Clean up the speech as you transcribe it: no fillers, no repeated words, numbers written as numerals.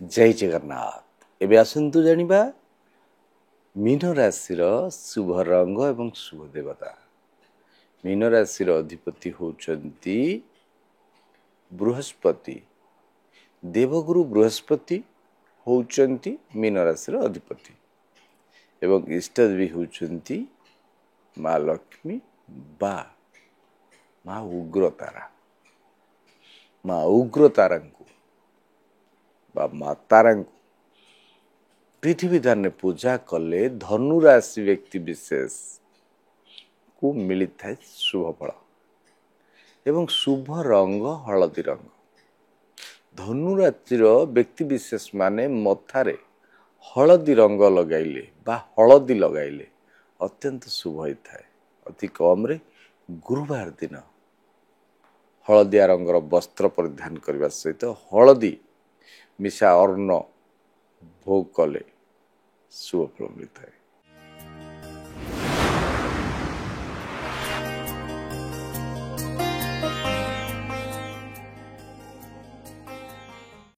जय जगन्नाथ। एबे आसन्तु जानिबा मीन राशि शुभ रंग एवं शुभ देवता। मीन राशि अधिपति होउचंती बृहस्पति। देवगुरु बृहस्पति होउचंती मीन राशि अधिपति एवं इष्टदेवी होउचंती माँ लक्ष्मी बा माँ उग्रतारा। माँ उग्रतारा माँ तारा पृथ्वी धान पूजा कले धनु राशि व्यक्ति विशेष को मिलता है शुभ फल एवं शुभ रंग हलदी रंग। धनु राशि व्यक्ति विशेष माने मथारे हलदी रंग लगाइले बा हलदी लगाइले अत्यंत शुभ होता है। अति कम रे गुरुवार दिन हलदिया रंगर वस्त्र परिधान करने सहित हलदी मिशा अर्ण भोग कले शुभ फल मिलता है।